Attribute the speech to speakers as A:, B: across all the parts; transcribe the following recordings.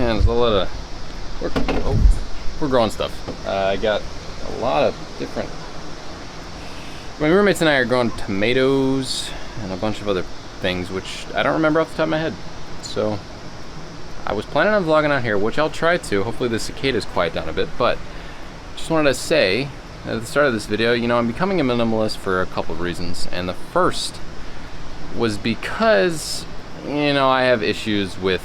A: Man, there's a lot of... we're growing stuff. I got a lot of different... My roommates and I are growing tomatoes and a bunch of other things, which I don't remember off the top of my head. So, I was planning on vlogging out here, which I'll try to. Hopefully the cicadas quiet down a bit, but just wanted to say at the start of this video, you know, I'm becoming a minimalist for a couple of reasons. And the first was because, you know, I have issues with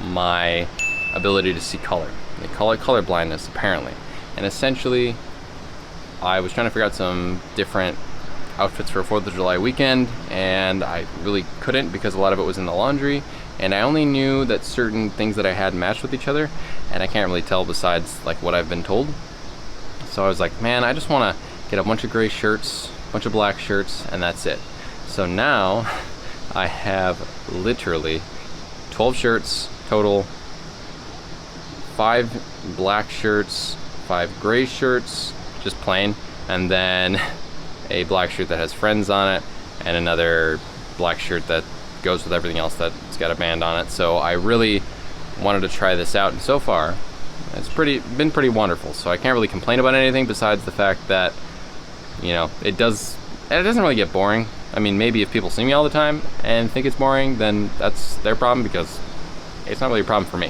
A: my ability to see color. They call it color blindness, apparently. And essentially, I was trying to figure out some different outfits for a 4th of July weekend, and I really couldn't because a lot of it was in the laundry, and I only knew that certain things that I had matched with each other, and I can't really tell besides like what I've been told. So I was like, man, I just want to get a bunch of gray shirts, a bunch of black shirts, and that's it. So now I have literally 12 shirts total, 5 black shirts, 5 gray shirts, just plain, and then a black shirt that has friends on it, and another black shirt that goes with everything else that's got a band on it. So I really wanted to try this out, and so far it's been pretty wonderful. So I can't really complain about anything besides the fact that, you know, it doesn't really get boring. I mean, maybe if people see me all the time and think it's boring, then that's their problem, because it's not really a problem for me.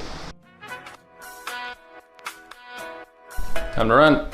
A: Time to run.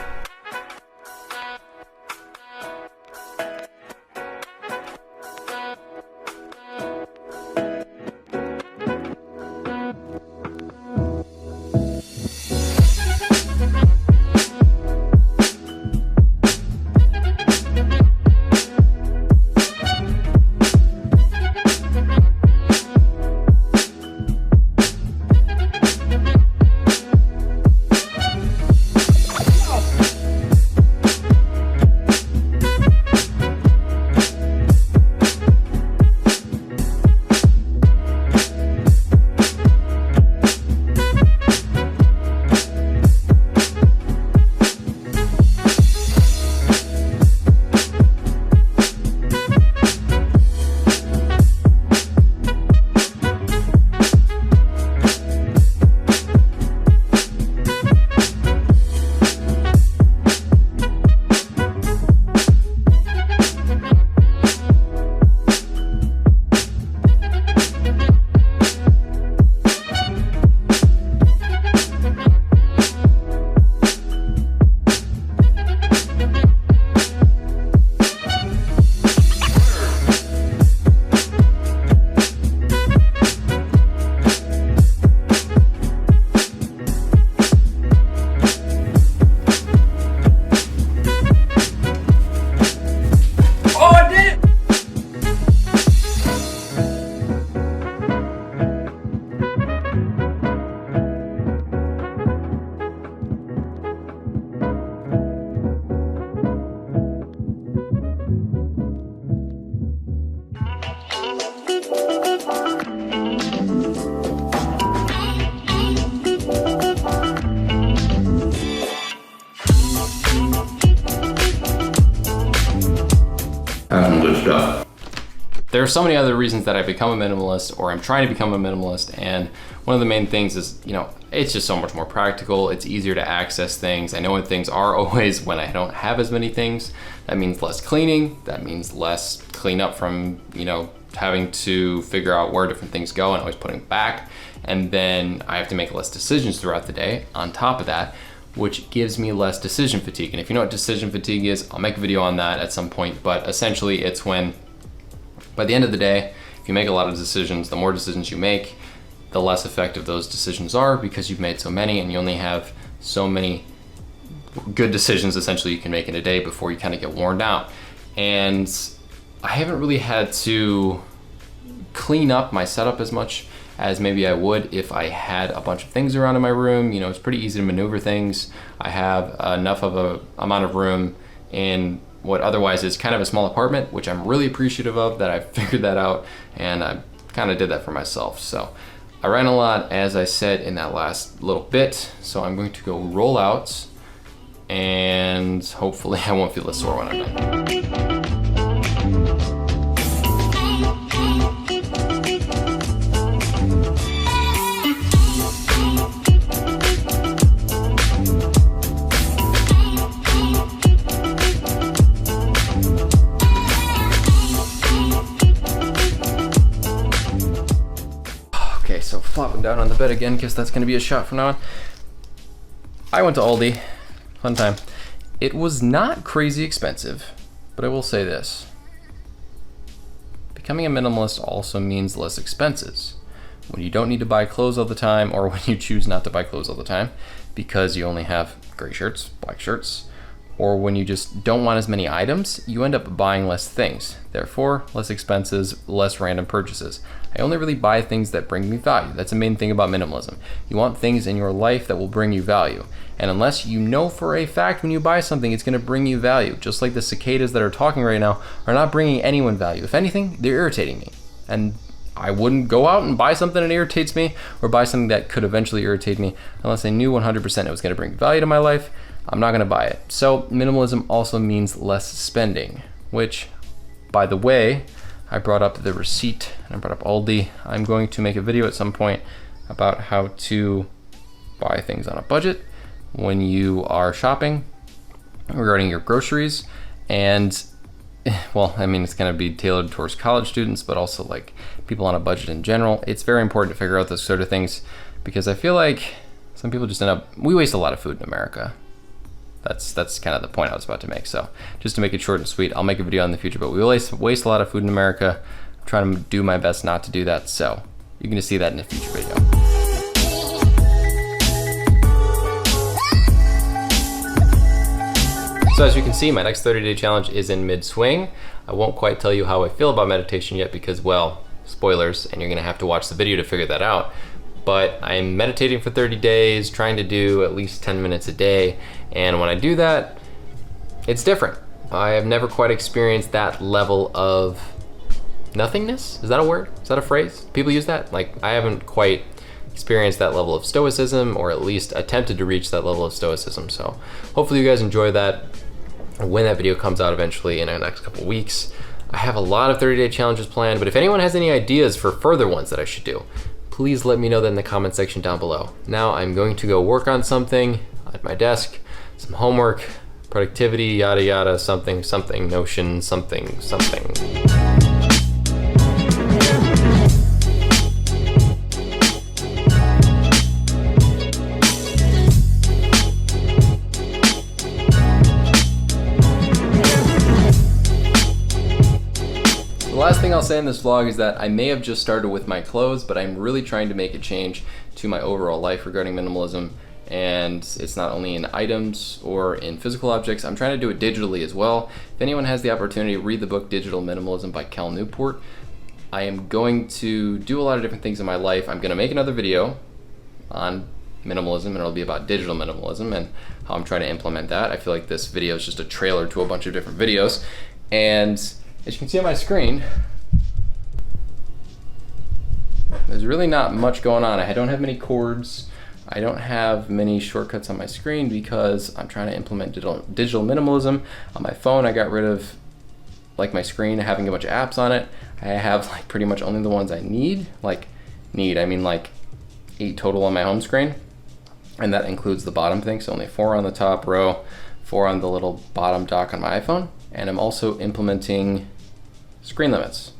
A: There are so many other reasons that I've become a minimalist, or I'm trying to become a minimalist, and one of the main things is, you know, it's just so much more practical. It's easier to access things. I know when things are always when I don't have as many things. That means less cleaning. That means less cleanup from, you know, having to figure out where different things go and always putting back. And then I have to make less decisions throughout the day on top of that, which gives me less decision fatigue. And if you know what decision fatigue is, I'll make a video on that at some point, but essentially it's when, by the end of the day, if you make a lot of decisions, the more decisions you make, the less effective those decisions are, because you've made so many and you only have so many good decisions essentially you can make in a day before you kind of get worn out. And I haven't really had to clean up my setup as much as maybe I would if I had a bunch of things around in my room. You know, it's pretty easy to maneuver things. I have enough of a amount of room in what otherwise is kind of a small apartment, which I'm really appreciative of that I figured that out, and I kind of did that for myself. So I ran a lot, as I said in that last little bit, so I'm going to go roll out, and hopefully I won't feel as sore when I'm done. down on the bed again because that's going to be a shot from now on. I went to Aldi. Fun time. It was not crazy expensive, but I will say this. Becoming a minimalist also means less expenses. When you don't need to buy clothes all the time, or when you choose not to buy clothes all the time because you only have gray shirts, black shirts, or when you just don't want as many items, you end up buying less things. Therefore, less expenses, less random purchases. I only really buy things that bring me value. That's the main thing about minimalism. You want things in your life that will bring you value. And unless you know for a fact when you buy something, it's gonna bring you value. Just like the cicadas that are talking right now are not bringing anyone value. If anything, they're irritating me. And I wouldn't go out and buy something that irritates me or buy something that could eventually irritate me unless I knew 100% it was gonna bring value to my life. I'm not gonna buy it. So minimalism also means less spending, which, by the way, I brought up the receipt and I brought up Aldi. I'm going to make a video at some point about how to buy things on a budget when you are shopping regarding your groceries. And well, I mean, it's gonna be tailored towards college students, but also like people on a budget in general. It's very important to figure out those sort of things because I feel like some people just we waste a lot of food in America. That's kind of the point I was about to make. So just to make it short and sweet, I'll make a video in the future, but we waste a lot of food in America. I'm trying to do my best not to do that. So you're gonna see that in a future video. So as you can see, my next 30-day challenge is in mid-swing. I won't quite tell you how I feel about meditation yet because, well, spoilers, and you're gonna have to watch the video to figure that out. But I'm meditating for 30 days, trying to do at least 10 minutes a day. And when I do that, it's different. I have never quite experienced that level of nothingness. Is that a word? Is that a phrase? People use that? Like, I haven't quite experienced that level of stoicism, or at least attempted to reach that level of stoicism. So hopefully you guys enjoy that when that video comes out eventually in the next couple weeks. I have a lot of 30-day challenges planned, but if anyone has any ideas for further ones that I should do, please let me know that in the comment section down below. Now I'm going to go work on something at my desk, some homework, productivity, yada yada, something, Notion, something. The last thing I'll say in this vlog is that I may have just started with my clothes, but I'm really trying to make a change to my overall life regarding minimalism. And it's not only in items or in physical objects, I'm trying to do it digitally as well. If anyone has the opportunity, read the book Digital Minimalism by Cal Newport. I am going to do a lot of different things in my life. I'm gonna make another video on minimalism, and it'll be about digital minimalism and how I'm trying to implement that. I feel like this video is just a trailer to a bunch of different videos. And as you can see on my screen, there's really not much going on. I don't have many cords. I don't have many shortcuts on my screen because I'm trying to implement digital minimalism. On my phone, I got rid of like my screen having a bunch of apps on it. I have like pretty much only the ones I need. I mean like 8 total on my home screen. And that includes the bottom thing. So only 4 on the top row, 4 on the little bottom dock on my iPhone. And I'm also implementing screen limits.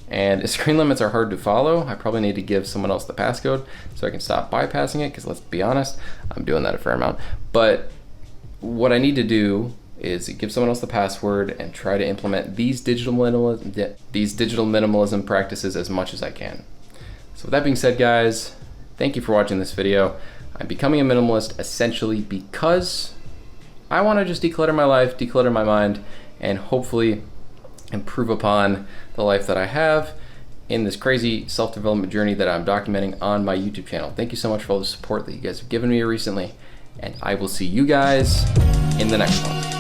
A: And screen limits are hard to follow. I probably need to give someone else the passcode so I can stop bypassing it, because let's be honest, I'm doing that a fair amount. But what I need to do is give someone else the password and try to implement these digital minimalism practices as much as I can. So with that being said, guys, thank you for watching this video. I'm becoming a minimalist essentially because I want to just declutter my life, declutter my mind, and hopefully improve upon the life that I have in this crazy self-development journey that I'm documenting on my YouTube channel. Thank you so much for all the support that you guys have given me recently, and I will see you guys in the next one.